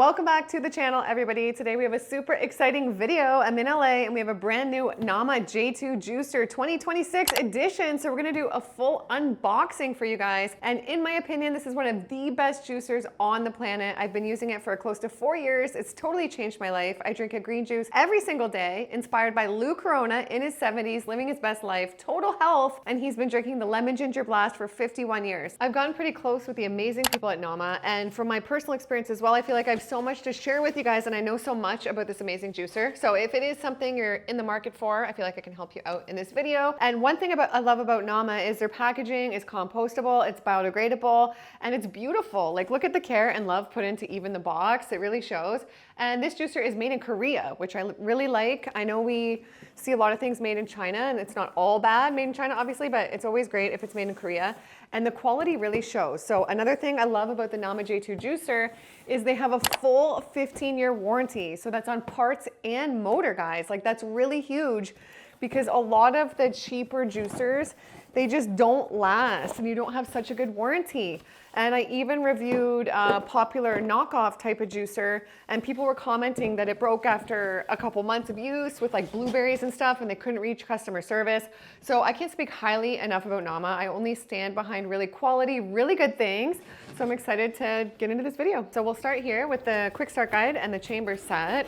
Welcome back to the channel, everybody. Today we have a super exciting video. I'm in LA and we have a brand new 𝒔𝒂𝒗𝒆 J2 Juicer 2026 edition. So we're gonna do a full unboxing for you guys. And in my opinion, this is one of the best juicers on the planet. I've been using it for close to 4 years. It's totally changed my life. I drink a green juice every single day, inspired by Lou Corona in his 70s, living his best life, total health, and he's been drinking the Lemon Ginger Blast for 51 years. I've gotten pretty close with the amazing people at 𝒔𝒂𝒗𝒆, and from my personal experience as well, I feel like I've so much to share with you guys, and I know so much about this amazing juicer. So if it is something you're in the market for, I feel like I can help you out in this video. And one thing I love about 𝒔𝒂𝒗𝒆 is their packaging is compostable, it's biodegradable, and it's beautiful. Like, look at the care and love put into even the box. It really shows. And this juicer is made in Korea, which I really like. I know we see a lot of things made in China, and it's not all bad made in China, obviously, but it's always great if it's made in Korea. And the quality really shows. So another thing I love about the �𝒂𝒗𝒆 J2 juicer is they have a full 15-year warranty. So that's on parts and motor, guys. Like, that's really huge, because a lot of the cheaper juicers, they just don't last and you don't have such a good warranty. And I even reviewed a popular knockoff type of juicer, and people were commenting that it broke after a couple months of use with like blueberries and stuff, and they couldn't reach customer service. So I can't speak highly enough about �𝒂𝒗𝒆. I only stand behind really quality, really good things. So I'm excited to get into this video. So we'll start here with the quick start guide and the chamber set.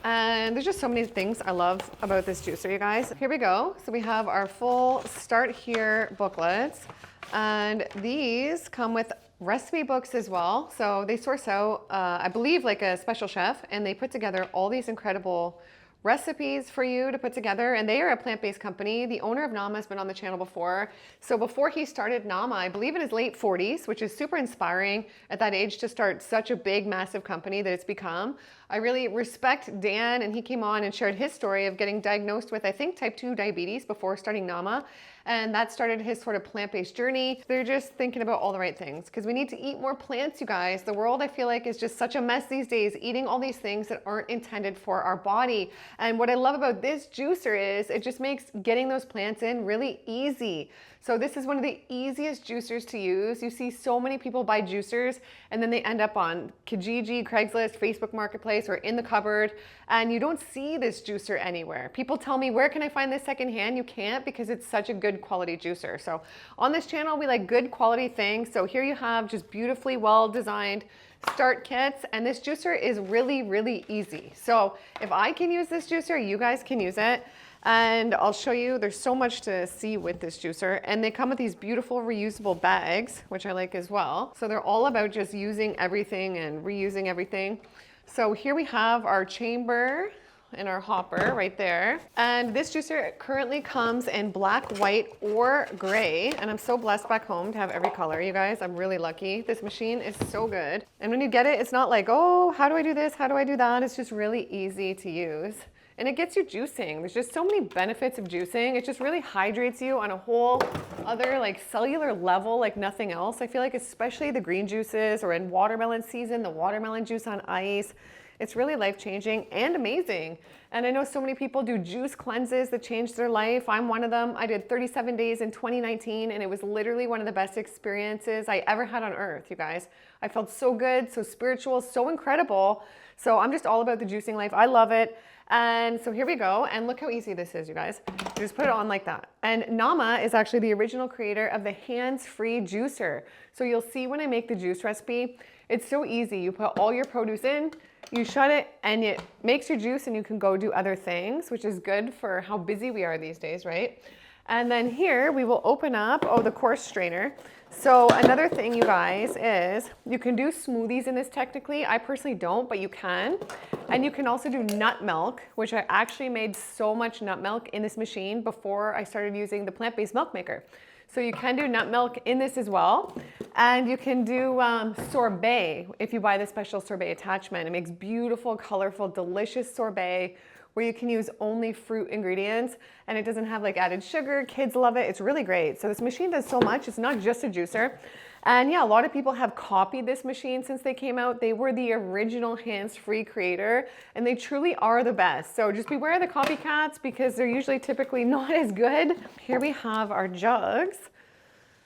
And there's just so many things I love about this juicer, you guys. Here we go. So we have our full start here booklets, and these come with recipe books as well. So they source out, I believe, like a special chef, and they put together all these incredible recipes for you to put together. And they are a plant-based company. The owner of �𝒂𝒗𝒆 has been on the channel before. So before he started �𝒂𝒗𝒆, I believe in his late 40s, which is super inspiring at that age to start such a big, massive company that it's become. I really respect Dan, and he came on and shared his story of getting diagnosed with, I think, type 2 diabetes before starting �𝒂𝒗𝒆. And that started his sort of plant-based journey. They're just thinking about all the right things, because we need to eat more plants, you guys. The world, I feel like, is just such a mess these days, eating all these things that aren't intended for our body. And what I love about this juicer is it just makes getting those plants in really easy. So this is one of the easiest juicers to use. You see so many people buy juicers and then they end up on Kijiji, Craigslist, Facebook Marketplace, or in the cupboard, and you don't see this juicer anywhere. People tell me, where can I find this secondhand? You can't, because it's such a good quality juicer. So on this channel, we like good quality things. So here you have just beautifully well designed start kits, and this juicer is really, really easy. So if I can use this juicer, you guys can use it. And I'll show you, there's so much to see with this juicer. And they come with these beautiful reusable bags, which I like as well. So they're all about just using everything and reusing everything. So here we have our chamber and our hopper right there. And this juicer currently comes in black, white, or gray. And I'm so blessed back home to have every color, you guys. I'm really lucky. This machine is so good. And when you get it, it's not like, oh, how do I do this? How do I do that? It's just really easy to use. And it gets you juicing. There's just so many benefits of juicing. It just really hydrates you on a whole other like cellular level like nothing else. I feel like, especially the green juices, or in watermelon season, the watermelon juice on ice. It's really life-changing and amazing. And I know so many people do juice cleanses that change their life. I'm one of them. I did 37 days in 2019, and it was literally one of the best experiences I ever had on earth, you guys. I felt so good, so spiritual, so incredible. So I'm just all about the juicing life. I love it. And so here we go, and look how easy this is, you guys. You just put it on like that. And �𝒂𝒗𝒆 is actually the original creator of the hands-free juicer. So you'll see when I make the juice recipe, it's so easy. You put all your produce in, you shut it, and it makes your juice, and you can go do other things, which is good for how busy we are these days, right? And then here we will open up, the coarse strainer. So another thing, you guys, is you can do smoothies in this technically. I personally don't, but you can. And you can also do nut milk, which I actually made so much nut milk in this machine before I started using the plant-based milk maker. So you can do nut milk in this as well. And you can do sorbet if you buy the special sorbet attachment. It makes beautiful, colorful, delicious sorbet where you can use only fruit ingredients, and it doesn't have like added sugar. Kids love it. It's really great. So this machine does so much. It's not just a juicer. And yeah, a lot of people have copied this machine since they came out. They were the original hands-free creator, and they truly are the best. So just beware of the copycats, because they're usually typically not as good. Here we have our jugs.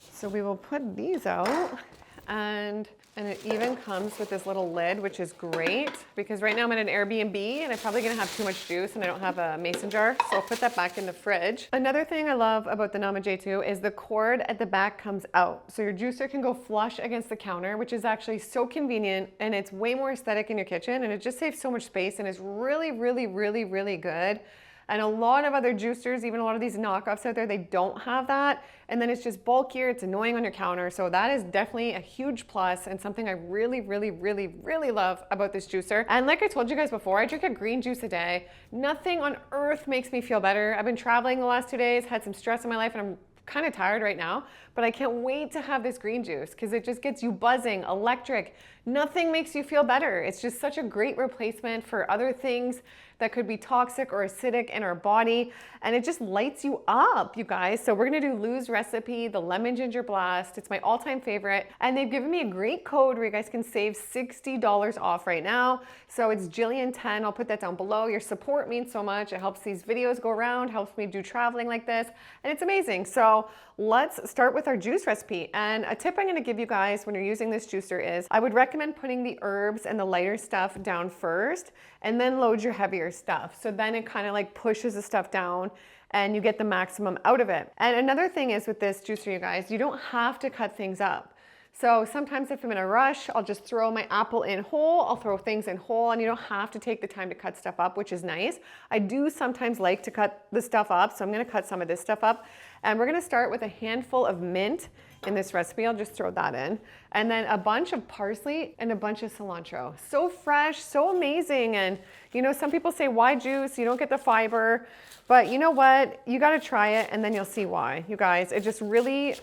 So we will put these out. And And it even comes with this little lid, which is great because right now I'm at an Airbnb and I'm probably gonna have too much juice and I don't have a mason jar. So I'll put that back in the fridge. Another thing I love about the Nama J2 is the cord at the back comes out. So your juicer can go flush against the counter, which is actually so convenient, and it's way more aesthetic in your kitchen, and it just saves so much space and is really, really, really, really good. And a lot of other juicers, even a lot of these knockoffs out there, they don't have that. And then it's just bulkier, it's annoying on your counter. So that is definitely a huge plus and something I really, really, really, really love about this juicer. And like I told you guys before, I drink a green juice a day. Nothing on earth makes me feel better. I've been traveling the last 2 days, had some stress in my life, and I'm kind of tired right now, but I can't wait to have this green juice because it just gets you buzzing, electric. Nothing makes you feel better. It's just such a great replacement for other things that could be toxic or acidic in our body, and it just lights you up, you guys. So we're gonna do Lou's recipe, the lemon ginger blast. It's my all-time favorite, and they've given me a great code where you guys can save $60 off right now. So it's Gillian10. I'll put that down below. Your support means so much. It helps these videos go around, helps me do traveling like this, and it's amazing. So let's start with our juice recipe. And a tip I'm gonna give you guys when you're using this juicer is I would recommend putting the herbs and the lighter stuff down first and then load your heavier stuff. So then it kind of like pushes the stuff down and you get the maximum out of it. And another thing is with this juicer, you guys, you don't have to cut things up. So sometimes if I'm in a rush, I'll just throw my apple in whole, I'll throw things in whole, and you don't have to take the time to cut stuff up, which is nice. I do sometimes like to cut the stuff up, so I'm gonna cut some of this stuff up. And we're gonna start with a handful of mint in this recipe. I'll just throw that in. And then a bunch of parsley and a bunch of cilantro. So fresh, so amazing. And you know, some people say, why juice? You don't get the fiber. But you know what? You gotta try it and then you'll see why. You guys, it just really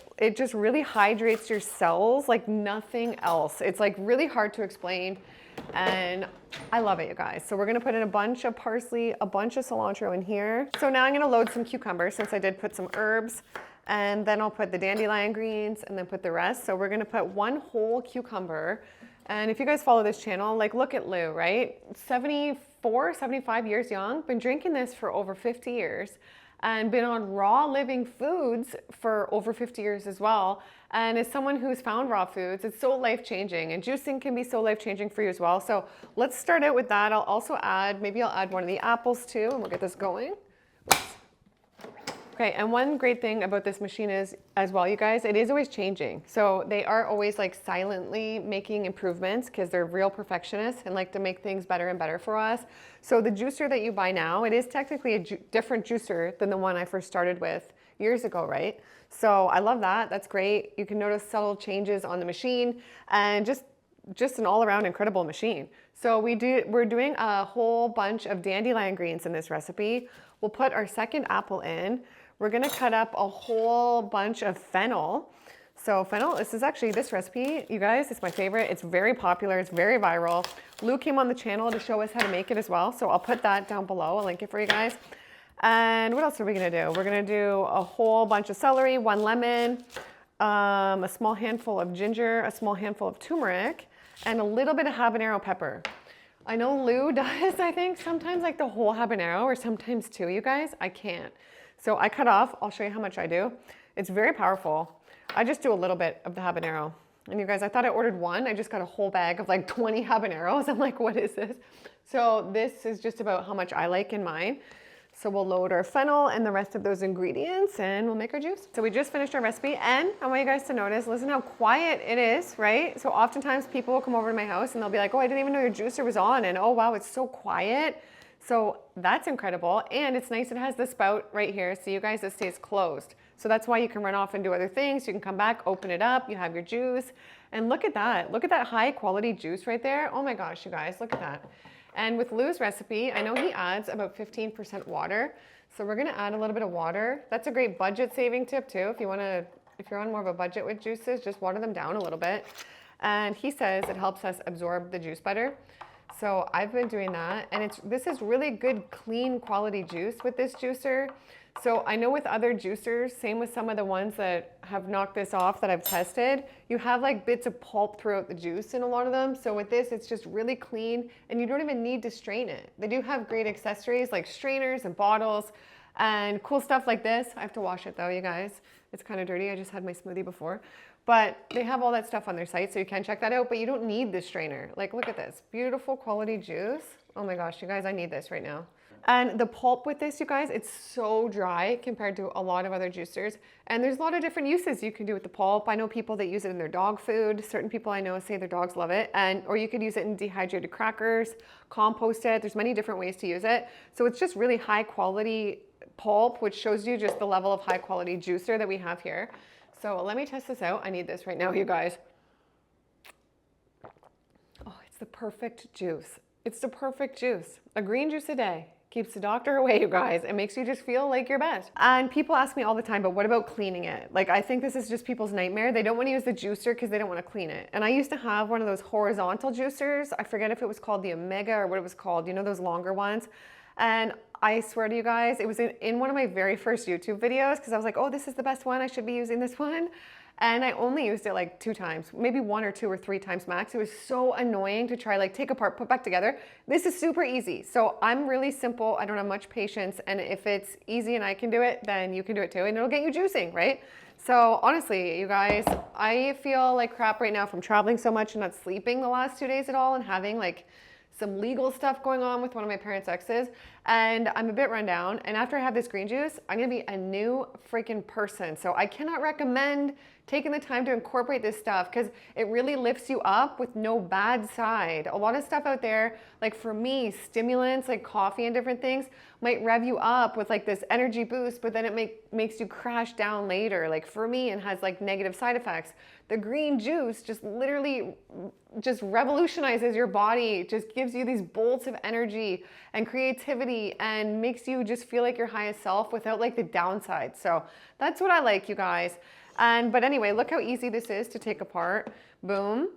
hydrates your cells like nothing else. It's like really hard to explain. And I love it, you guys. So we're gonna put in a bunch of parsley, a bunch of cilantro in here. So now I'm gonna load some cucumbers since I did put some herbs, and then I'll put the dandelion greens and then put the rest. So we're gonna put one whole cucumber. And if you guys follow this channel, like look at Lou, right? 74, 75 years young, been drinking this for over 50 years and been on raw living foods for over 50 years as well. And as someone who's found raw foods, it's so life-changing, and juicing can be so life-changing for you as well. So let's start out with that. I'll also add, maybe I'll add one of the apples too, and we'll get this going. Okay, and one great thing about this machine is, as well, you guys, it is always changing. So they are always like silently making improvements because they're real perfectionists and like to make things better and better for us. So the juicer that you buy now, it is technically a different juicer than the one I first started with years ago, right? So I love that. That's great. You can notice subtle changes on the machine and just an all-around incredible machine. So we're doing a whole bunch of dandelion greens in this recipe. We'll put our second apple in. We're gonna cut up a whole bunch of fennel. So fennel, this is actually this recipe, you guys, it's my favorite. It's very popular, it's very viral. Lou came on the channel to show us how to make it as well. So I'll put that down below, I'll link it for you guys. And what else are we gonna do? We're gonna do a whole bunch of celery, 1 lemon, a small handful of ginger, a small handful of turmeric, and a little bit of habanero pepper. I know Lou does, I think, sometimes like the whole habanero, or sometimes two, you guys. I can't. So I cut off, I'll show you how much I do. It's very powerful. I just do a little bit of the habanero. And you guys, I thought I ordered one. I just got a whole bag of like 20 habaneros. I'm like, what is this? So this is just about how much I like in mine. So we'll load our fennel and the rest of those ingredients and we'll make our juice. So we just finished our recipe, and I want you guys to notice, listen how quiet it is, right? So oftentimes people will come over to my house and they'll be like, oh, I didn't even know your juicer was on, and oh wow, it's so quiet. So that's incredible. And it's nice, it has the spout right here. So you guys, it stays closed. So that's why you can run off and do other things. You can come back, open it up, you have your juice. And look at that. Look at that high quality juice right there. Oh my gosh, you guys, look at that. And with Lou's recipe, I know he adds about 15% water. So we're gonna add a little bit of water. That's a great budget saving tip too. If you're on more of a budget with juices, just water them down a little bit. And he says it helps us absorb the juice better. So I've been doing that, and this is really good, clean quality juice with this juicer. So I know with other juicers, same with some of the ones that have knocked this off that I've tested, you have like bits of pulp throughout the juice in a lot of them. So with this, it's just really clean and you don't even need to strain it. They do have great accessories like strainers and bottles and cool stuff like this. I have to wash it though, you guys. It's kind of dirty. I just had my smoothie before. but they have all that stuff on their site, so you can check that out, but you don't need this strainer. Like, look at this, beautiful quality juice. Oh my gosh, you guys, I need this right now. And the pulp with this, you guys, it's so dry compared to a lot of other juicers. And there's a lot of different uses you can do with the pulp. I know people that use it in their dog food. Certain people I know say their dogs love it. Or you could use it in dehydrated crackers, compost it. There's many different ways to use it. So it's just really high quality pulp, which shows you just the level of high quality juicer that we have here. So let me test this out. I need this right now, you guys. Oh, it's the perfect juice. It's the perfect juice. A green juice a day keeps the doctor away, you guys. It makes you just feel like your best. And people ask me all the time, but what about cleaning it? Like, I think this is just people's nightmare. They don't want to use the juicer because they don't want to clean it. And I used to have one of those horizontal juicers. I forget if it was called the Omega or what it was called. You know, those longer ones. And I swear to you guys, it was in one of my very first YouTube videos because I was like, oh, this is the best one. I should be using this one. And I only used it like 2 times, maybe 1 or 2 or 3 times max. It was so annoying to try, like, take apart, put back together. This is super easy. So I'm really simple. I don't have much patience. And if it's easy and I can do it, then you can do it too. And it'll get you juicing, right? So honestly, you guys, I feel like crap right now from traveling so much and not sleeping the last 2 days at all and having like some legal stuff going on with one of my parents' exes, and I'm a bit run down. And after I have this green juice, I'm gonna be a new freaking person. So I cannot recommend taking the time to incorporate this stuff because it really lifts you up with no bad side. A lot of stuff out there, like for me, stimulants like coffee and different things might rev you up with like this energy boost, but then it makes you crash down later. Like for me, it has like negative side effects. The green juice just literally just revolutionizes your body, just gives you these bolts of energy and creativity and makes you just feel like your highest self without like the downside. So that's what I like, you guys. But anyway, look how easy this is to take apart. Boom,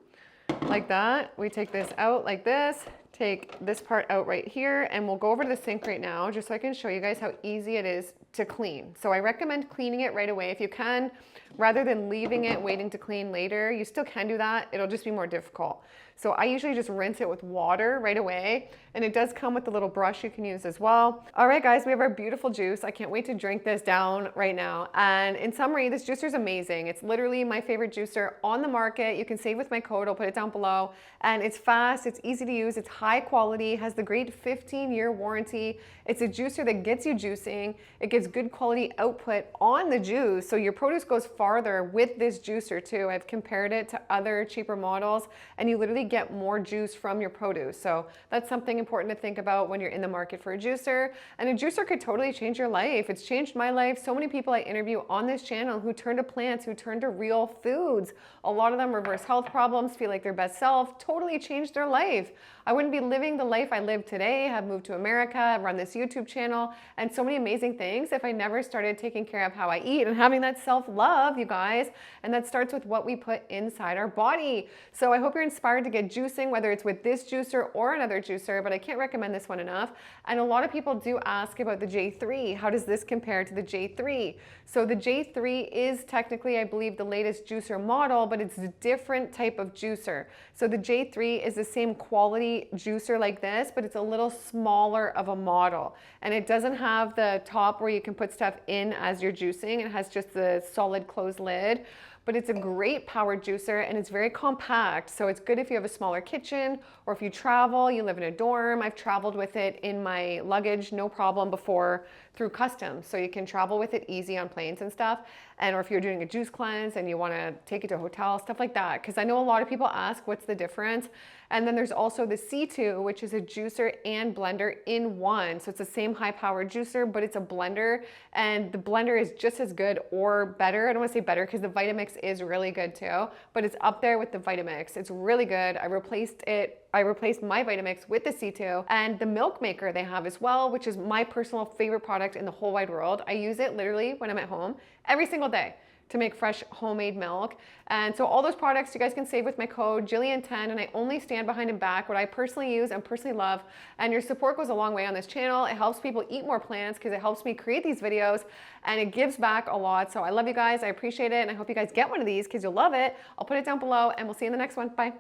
like that. We take this out like this, take this part out right here, and we'll go over to the sink right now just so I can show you guys how easy it is to clean. So I recommend cleaning it right away if you can, rather than leaving it waiting to clean later. You still can do that, it'll just be more difficult. So I usually just rinse it with water right away, and it does come with a little brush you can use as well. All right, guys, we have our beautiful juice. I can't wait to drink this down right now. And in summary, this juicer is amazing. It's literally my favorite juicer on the market. You can save with my code, I'll put it down below. And it's fast, it's easy to use, it's high quality, has the great 15-year warranty. It's a juicer that gets you juicing. It gives good quality output on the juice, so your produce goes farther with this juicer too. I've compared it to other cheaper models, and you literally get more juice from your produce. So that's something important to think about when you're in the market for a juicer. And a juicer could totally change your life. It's changed my life. So many people I interview on this channel who turn to plants, who turn to real foods. A lot of them reverse health problems, feel like their best self, totally changed their life. I wouldn't be living the life I live today, have moved to America, run this YouTube channel, and so many amazing things if I never started taking care of how I eat and having that self-love, you guys. And that starts with what we put inside our body. So I hope you're inspired to get juicing, whether it's with this juicer or another juicer, but I can't recommend this one enough. And a lot of people do ask about the J3. How does this compare to the J3? So the J3 is technically, I believe, the latest juicer model, but it's a different type of juicer. So the J3 is the same quality juicer like this, but it's a little smaller of a model. And it doesn't have the top where you can put stuff in as you're juicing. It has just the solid closed lid. But it's a great power juicer and it's very compact. So it's good if you have a smaller kitchen or if you travel, you live in a dorm. I've traveled with it in my luggage, no problem before through customs. So you can travel with it easy on planes and stuff. And or if you're doing a juice cleanse and you want to take it to a hotel, stuff like that. Because I know a lot of people ask what's the difference. And then there's also the C2, which is a juicer and blender in one. So it's the same high powered juicer, but it's a blender. And the blender is just as good or better. I don't want to say better because the Vitamix is really good too, but it's up there with the Vitamix. It's really good. I replaced my Vitamix with the C2 and the milk maker they have as well, which is my personal favorite product in the whole wide world. I use it literally when I'm at home every single day to make fresh homemade milk. And so all those products you guys can save with my code Gillian10, and I only stand behind and back what I personally use and personally love. And your support goes a long way on this channel. It helps people eat more plants because it helps me create these videos and it gives back a lot. So I love you guys. I appreciate it. And I hope you guys get one of these because you'll love it. I'll put it down below and we'll see you in the next one. Bye.